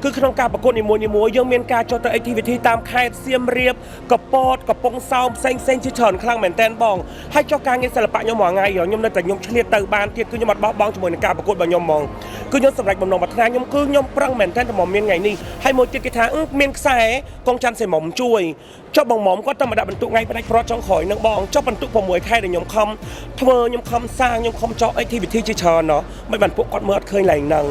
คือក្នុងការប្រកួតនីមួយៗយើងមានការចុះទៅ activity តាមខេត្តសៀមរាបកពតកំពង់សោមផ្សេងជាច្រើនខ្លាំងមែនតើបងហើយចុះការងារសិល្បៈខ្ញុំមួយថ្ងៃខ្ញុំនៅតែខ្ញុំឆ្លៀតទៅបានទៀតគឺខ្ញុំអត់បោះបង់ជាមួយនឹងការប្រកួតរបស់ខ្ញុំហ្មងគឺខ្ញុំសម្រេចបំណងប្រាថ្នាខ្ញុំគឺខ្ញុំប្រឹងមែនតើតែមកមានថ្ងៃនេះហើយមួយទៀតគេថាមានខ្សែកងច័ន្ទសេមុំជួយចុះបងមុំគាត់ទៅមកដាក់បន្ទុកថ្ងៃផ្ដាច់ព្រាត់ចុងក្រោយនឹងបងចុះបន្ទុក6ខែដែលខ្ញុំខំធ្វើខ្ញុំខំសាងខ្ញុំខំចោល activity ជាច្រើនណោះមិនបានពួកគាត់មើលអត់ឃើញឡើងហ្នឹង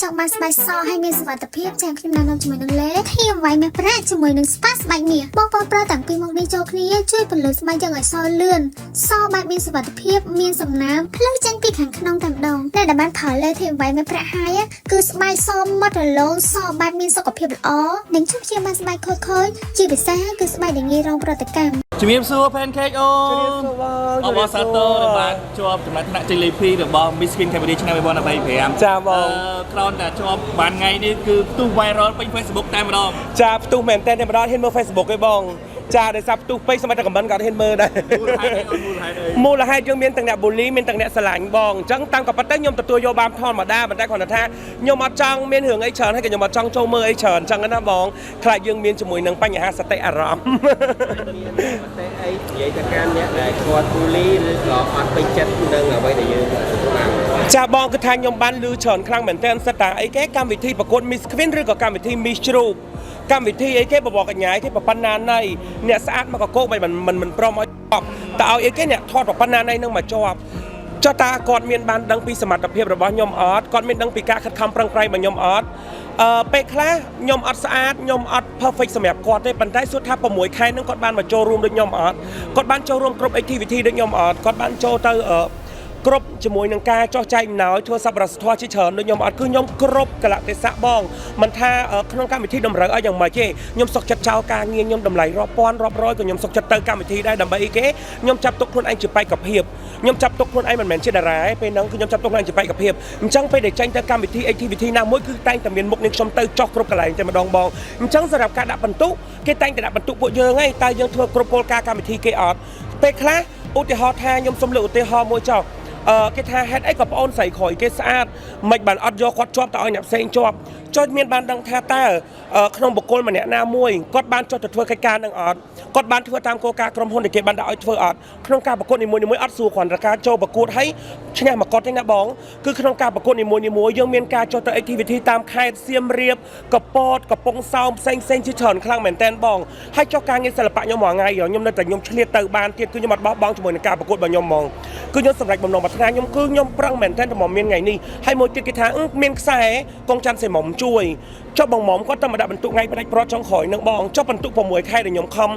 ចង់បានស្បែកសឲ្យមានសុវត្ថិភាពចាំខ្ញុំណែនាំជាមួយនឹងលេធាមវាយមេប្រាក់ជាមួយនឹងស្ប៉ាស្បែកមាសបងប្អូនប្រើទាំងពីរមុខនេះចូលគ្នាជួយពន្លឺស្បែកយើងឲ្យសលឿនសបែបមានសុវត្ថិភាពមានសំណើមភ្លឺចេញពីខាងក្នុងតែម្ដងតែដែលបានផលលេធាមវាយមេប្រាក់ហើយគឺស្បែកសមាត់រលោងសបែបមានសុខភាពល្អនិងជួយព្យាបាលស្បែកខូចជាពិសេសគឺស្បែកដែលងាយរងប្រតិកម្មជំរាបសួរ Pancake អូនអបអរសាទរដែលបានជាប់ចំណាត់ថ្នាក់ជ័យលាភីរបស់ Miss Queen Cambodia ឆ្នាំ2025ចាបងក្រោយតែជាប់បានថ្ងៃនេះគឺផ្ទុះ viral ពេញ Facebook តែម្ដងចាផ្ទុះមែនតែម្ដងហ៊ានមើល Facebook ឯងបងចាដោយសារផ្ទុះពេកសម័យតែខមមិនក៏ហ៊ានមើលដែរមូលហេតុយើងមានទាំងអ្នក bully មានទាំងអ្នកស្រឡាញ់បងអញ្ចឹងតាំងក៏ប៉ុន្តែខ្ញុំទទួលយកបានធម្មតាប៉ុន្តែគ្រាន់តែថាខ្ញុំអត់ចង់មានរឿងអីច្រើនហើយក៏ខ្ញុំអត់ចង់ចូលមើលអីច្រើនអញ្ចឹងណាបងខ្លាចយើងមានជាមួយនឹងបញ្ហាសតិអារម្មណ៍តែអីនិយាយទៅកាន់អ្នកដែលគាត់ bully ឬក៏អត់ពេញចិត្តនឹងអ្វីដែលយើងបានចាបងគឺថាខ្ញុំបានឮច្រើនខ្លាំងមែនទែនសិតតាអីគេកម្មវិធីប្រកួត Miss Queen ឬក៏កម្មវិធី Miss ជ្រូកកម្មវិធីអីគេបបកញ្ញាគេប្រប៉ុណ្ណាណៃអ្នកស្អាតមកកកមិនព្រមឲ្យជាប់តើឲ្យអីគេអ្នកថតប្រប៉ុណ្ណាណៃនឹងមកជាប់ចុះតាគាត់មានបានដឹងពីសមត្ថភាពរបស់ខ្ញុំអត់គាត់មានដឹងពីការខិតខំប្រឹងប្រែងរបស់ខ្ញុំអត់ពេលខ្លះខ្ញុំអត់ស្អាតខ្ញុំអត់ perfect សម្រាប់គាត់ទេប៉ុន្តែសួរថា6ខែនឹងគាត់បានមកចូលរួមដូចខ្ញុំអត់គាត់បានចូលរួមគ្រប់ activity ដូចខ្ញុំអត់គាត់បានចូលទៅគ្រប់ជាមួយនឹងការចោះចែកអំណោយធ្វើសប្បុរសធម៌ជាច្រើនដូចខ្ញុំអត់គឺខ្ញុំគ្រប់កលៈទេសៈបងមិនថាក្នុងកម្មវិធីតម្រូវឲ្យយ៉ាងម៉េចទេខ្ញុំសុខចិត្តចោលការងារខ្ញុំតម្លៃរាប់ពាន់រាប់រយក៏ខ្ញុំសុខចិត្តទៅកម្មវិធីដែរដើម្បីអីគេខ្ញុំចាប់ទុកខ្លួនឯងជាបេក្ខភាពខ្ញុំចាប់ទុកខ្លួនឯងមិនមែនជាតារាទេពេលហ្នឹងគឺខ្ញុំចាប់ទុកខ្លួនឯងជាបេក្ខភាពអញ្ចឹងពេលដែលចេញទៅកម្មវិធី activity ណាមួយគឺតែងតែមានមុខនេះខ្ញុំទៅចោះគ្រប់កន្លែងតែម្ដងបងអញ្ចឹងសម្រាប់ការដាក់បន្ទុកគេតែងតែដាក់បន្ទុកពួកយើងហ្នឹងតែយើងធ្វើគ្រប់គោលការណ៍កម្មវិធីគេអត់ពេលខ្លះឧទាហរណ៍ថាខ្ញុំសុំលើកឧទាហរណ៍មួយចោលគេថាហេតុអីក៏ប្អូនស្រីក្រោយគេស្អាតមិនបានអត់យកគាត់ជាប់ទៅឲ្យអ្នកផ្សេងជាប់ចុះមានបានដឹងថាតើក្នុងបុគ្គលម្នាក់ណាមួយគាត់បានចុះទៅធ្វើកិច្ចការនឹងអត់គាត់បានធ្វើតាមគោលការណ៍ក្រុមហ៊ុនដែលគេបានដាក់ឲ្យធ្វើអត់ក្នុងការប្រកួតនីមួយៗអត់សួរគ្រាន់តែការចូលប្រកួតហើយឈ្នះមកគាត់ទេណាបងគឺក្នុងការប្រកួតនីមួយៗយើងមានការចុះទៅ activity តាមខេត្តសៀមរាបកពតកំពង់សោមផ្សេងជាច្រើនខ្លាំងមែនតើបងហើយចុះការងារសិល្បៈខ្ញុំមួយថ្ងៃខ្ញុំនៅតែខ្ញុំឆ្លៀតទៅបានទៀតគឺខ្ញុំអត់បោះបង់ជាមួយនឹងការប្រកួតរបស់ខ្ញុំហ្មងគឺខ្ញុំសម្រេចបំណងប្រាថ្នាខ្ញុំគឺខ្ញុំប្រឹងមែនតើតែមកមានថ្ងៃនេះហើយមួយទៀតគេថាមានខ្សែកងច័ន្ទសេមុំជួយចុះបងមុំគាត់ទៅមកដាក់បន្ទុកថ្ងៃផ្ដាច់ព្រាត់ចុងក្រោយនឹងបងចុះបន្ទុក6ខែដែលខ្ញុំខំ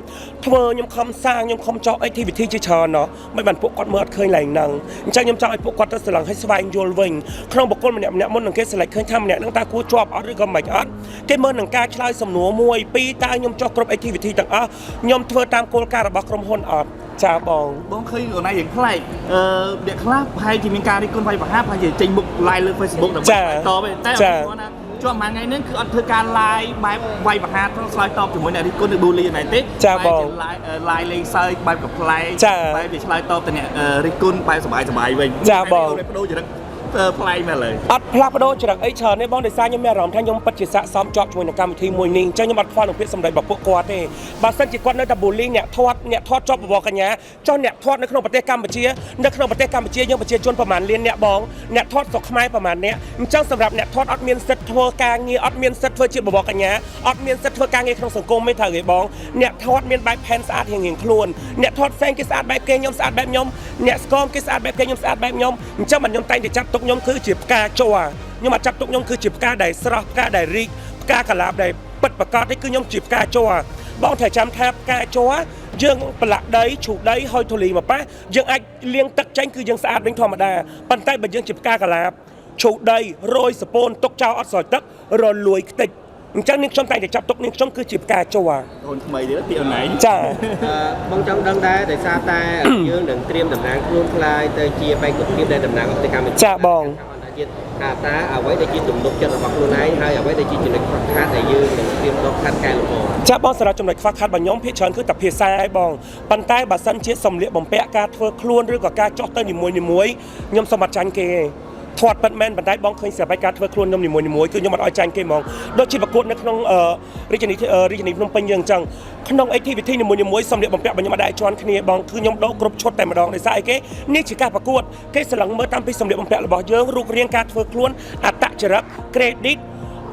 ធ្វើខ្ញុំខំសាងខ្ញុំខំចោល activity ជាច្រើនណោះមិនបានពួកគាត់មើលអត់ឃើញឡើងហ្នឹងអញ្ចឹងខ្ញុំចង់ឲ្យពួកគាត់ទៅស្រឡាញ់ឲ្យស្វែងយល់វិញក្នុងបុគ្គលម្នាក់មុននឹងគេស្រឡាញ់ឃើញថាម្នាក់ហ្នឹងតើគួរជាប់អត់ឬក៏មិនអត់គេមើលនឹងការឆ្លើយសំណួរ1 2តើខ្ញុំចោះគ្រប់ activity ទាំងអស់ខ្ញុំធ្វើតាមគោលការណ៍របស់ក្រុមហ៊ុនអត់ចាបងឃើញខ្លួនឯងយ៉ាងប្លែកអ្នកខ្លះប្រហែលជាមានការរិះគន់វាយប្រហារប្រហែលជាចេញមុខ live លើ Facebook ដើម្បីឆ្លើយតបតែគាត់ណាជាប់មួយថ្ងៃហ្នឹងគឺអត់ធ្វើការ live បែបវាយប្រហារឆ្លើយតបជាមួយអ្នករិះគន់ឬ bully មែនទេចាបង live លេងសើចបែបកំប្លែងបែបវាឆ្លើយតបទៅអ្នករិះគន់បែបសប្បាយវិញចាបងបដូរចរិតផ្លែមែនឡើយអត់ផ្លាស់ប្ដូរចរិតអីច្រើនទេបងដោយសារខ្ញុំមានអារម្មណ៍ថាខ្ញុំពិតជាស័ក្តិសមជាប់ជាមួយនឹងកម្មវិធីមួយនេះអញ្ចឹងខ្ញុំអត់ខ្វល់នឹងពាក្យសម្ដីរបស់ពួកគាត់ទេបើសិនជាគាត់នៅតែ bully អ្នកធាត់ជាប់បបកញ្ញាចុះអ្នកធាត់នៅក្នុងប្រទេសកម្ពុជាយើងប្រជាជនប្រមាណលានអ្នកបងអ្នកធាត់ស្រុកខ្មែរប្រមាណអ្នកអញ្ចឹងសម្រាប់អ្នកធាត់អត់មានសិទ្ធិធ្វើការងារអត់មានសិទ្ធិធ្វើជាបបកញ្ញាអត់មានសិទ្ធិធ្វើការងារក្នុងសង្គមទេត្រូវទេបងអ្នកធាត់មានបែបផែនស្អាតរៀងខ្លួនអ្នកធាត់ផ្សេងគេស្អាតបែបគេខ្ញុំស្អាតបែបខ្ញុំអ្នកស្គមគេស្អាតបែបគេខ្ញុំស្អាតបែបខ្ញុំអញ្ចឹងខ្ញុំតែងតែចាត់ទុកខ្ញុំគឺជាផ្កាជ័រខ្ញុំអត់ចាប់ទុកខ្ញុំគឺជាផ្កាដែលស្រស់ផ្កាដែលរីកផ្កាកលាបដែលពិតប្រាកដនេះគឺខ្ញុំជាផ្កាជ័របងត្រូវចាំថាផ្កាជ័រយើងប្រឡាក់ដីឈូសដីហុយធូលីមកប៉ះយើងអាចលាងទឹកចេញគឺយើងស្អាតវិញធម្មតាប៉ុន្តែបើយើងជាផ្កាកលាបឈូសដីរោយសពូនទុកចោលអត់ស្រោចទឹករលួយខ្ទេចអញ្ចឹងនាងខ្ញុំតែងតែចាប់ទុកនាងខ្ញុំគឺជាផ្កាជ័រអូនថ្មីទៀតពីអូនឯងចាបងចង់ដឹងដែរដោយសារតែយើងនឹងត្រៀមតំណាងខ្លួនខ្លាយទៅជាបេក្ខភាពដែលតំណាងអន្តរកម្មចាបងថាតើអ្វីដែលជាទំនុកចិត្តរបស់ខ្លួនឯងហើយអ្វីដែលជាចំណុចខ្វះខាតដែលយើងនឹងត្រៀមដកខាត់កែលម្អចាបងសម្រាប់ចំណុចខ្វះខាតរបស់ខ្ញុំភាគច្រើនគឺតែភាសាឯងបងប៉ុន្តែបើសិនជាសម្លៀកបំពាក់ការធ្វើខ្លួនឬក៏ការចោះទៅនីមួយខ្ញុំសូមអត់ចាញ់គេ ធាត់ប៉ាត់មែនប៉ុន្តែបងឃើញស្រាប់ហើយការធ្វើខ្លួនខ្ញុំនីមួយៗគឺខ្ញុំអត់ឲ្យចាញ់គេហ្មងដូចជាប្រកួតនៅក្នុងរាជធានីភ្នំពេញយើងអញ្ចឹងក្នុង activity នីមួយៗសម្លៀកបំពាក់របស់ខ្ញុំអត់ដែរជាន់គ្នាបងគឺខ្ញុំដកគ្រប់ឈុតតែម្ដងដោយសារអីគេនេះជាការប្រកួតគេស្រឡឹងមើលតាមពីសម្លៀកបំពាក់របស់យើងរូបរាងការធ្វើខ្លួនអត្តចរិត credit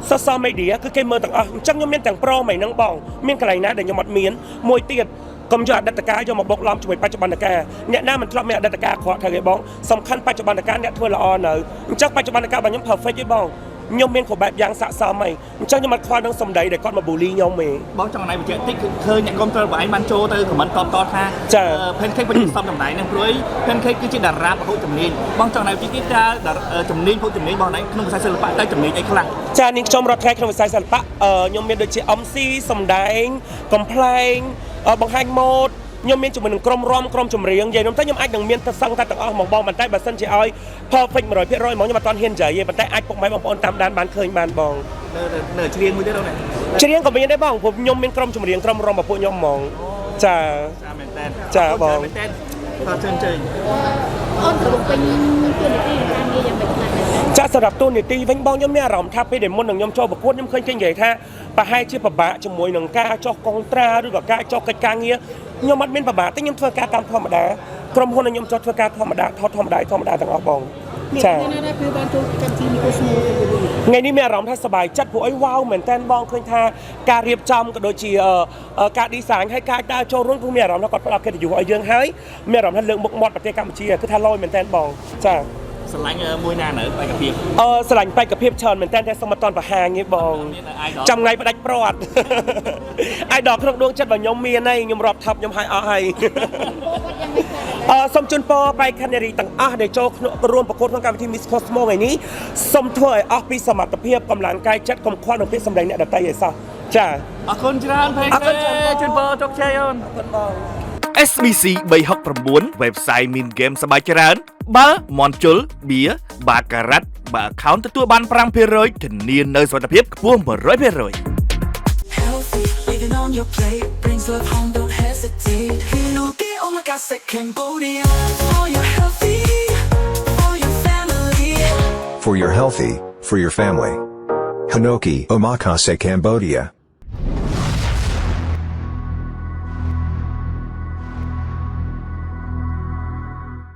social media គឺគេមើលទាំងអស់អញ្ចឹងខ្ញុំមានទាំងប្រូហ្នឹងបងមានកន្លែងណាដែលខ្ញុំអត់មានមួយទៀតកុំយកអតីតកាលយកមកបុកឡំជាមួយបច្ចុប្បន្នកាលអ្នកណាមិនធ្លាប់មានអតីតកាលខកត្រូវទេបងសំខាន់បច្ចុប្បន្នកាលអ្នកធ្វើល្អនៅអញ្ចឹងបច្ចុប្បន្នកាលរបស់ខ្ញុំ perfect ទេបងខ្ញុំមានគ្រប់បែបយ៉ាងស័ក្តិសមហើយអញ្ចឹងខ្ញុំអត់ខ្វល់នឹងសម្ដីដែលគាត់មកបូលីខ្ញុំទេបងចង់ណៃបញ្ជាក់តិចគឺឃើញអ្នកគ្រប់គ្រងរបស់ឯងបានចូលទៅខមមិនតបតថា Pancake បញ្ជាសំតម្លៃនឹងព្រួយ Pancake គឺជាតារាពហុជំនាញបងចង់ណៃបញ្ជាក់ទៀតថាជំនាញពហុជំនាញរបស់ឯងក្នុងវិស័យសិល្បៈតែជំនាញអីខ្លាំងចានាងខ្ញុំរត់ថ្ងៃក្នុងវិស័យសិល្បៈខ្ញុំមានដូចជា MC សម្ដែងកំ pl ែងបង្ហាញម៉ូដខ្ញុំមានជាមួយនឹងក្រុមរំក្រុមចម្រៀងនិយាយខ្ញុំតែខ្ញុំអាចនឹងមានទៅសឹងតែទាំងអស់មកបងប៉ុន្តែបើសិនជាឲ្យ perfect 100% មកខ្ញុំអត់ទាន់ហ៊ាននិយាយទេប៉ុន្តែអាចពុកម៉ែបងប្អូនតាមដានបានឃើញបានបងនៅច្រៀងមួយទៀតហ្នឹងច្រៀងក៏មានដែរបងព្រោះខ្ញុំមានក្រុមចម្រៀងក្រុមរំរបស់ពួកខ្ញុំហ្មងចាមែនតើចាបងមែនតើបាទជើញអូនទៅពេញទូនីតិការងារយ៉ាងម៉េចខ្លះចាសម្រាប់ទូនីតិវិញបងខ្ញុំមានអារម្មណ៍ថាពេលដែលមុននឹងខ្ញុំចូលប្រកួតខ្ញុំឃើញគេនិយាយថាប្រហែលជាពិបាកជាមួយនឹងការចោះកុងត្រាឬក៏ការចោះកិច្ចការងារខ្ញុំអត់មានពិបាកទេខ្ញុំធ្វើការតាមធម្មតាក្រុមហ៊ុនខ្ញុំចោះធ្វើការធម្មតាថតធម្មតាទាំងអស់បងចានេះគឺបានចូលកម្មវិធីមីក្រូស្មូថ្ងៃនេះមានអារម្មណ៍ថាសប្បាយចិត្តព្រោះអីវ៉ាវមែនតើបងឃើញថាការរៀបចំក៏ដូចជាការ design ហើយការដើរចូលរួមគឺមានអារម្មណ៍ថាគាត់ផ្ដល់កិត្តិយសឲ្យយើងហើយមានអារម្មណ៍ថាលើកមុខមាត់ប្រទេសកម្ពុជាគឺថាលយមែនតើបងចាស្រឡាញ់មួយណានៅបេក្ខភាពស្រឡាញ់បេក្ខភាពច្រើនមែនតើសុំអត់តន់ប្រហាងទេបងចាំថ្ងៃផ្ដាច់ព្រាត់អាយដលក្នុងដួងចិត្តរបស់ខ្ញុំមានហើយខ្ញុំរាប់ថប់ខ្ញុំឲ្យអស់ហើយសូមជូនពរបេក្ខនារីទាំងអស់ដែលចូលរួមប្រកួតក្នុងកម្មវិធី Miss Cosmo ថ្ងៃនេះសូមធ្វើឲ្យអស់ពីសមត្ថភាពកម្លាំងកាយចិត្តកុំខ្វល់នឹងពាក្យសម្ដីអ្នកដទៃឲ្យសោះចាអរគុណច្រើនពេកអរគុណជូនពរជោគជ័យអូនអរគុណបង SBC 369 website min game សប្បាយច្រើនបើមន់ជុលបៀបាការ៉ាត់បើ account ទទួលបាន 5% ធានានៅសុវត្ថិភាពខ្ពស់ 100% Healthy living on your plate brings love home don't hesitate Hinoki omakase Cambodia for your healthy for your family for your healthy for your family Hinoki omakase Cambodia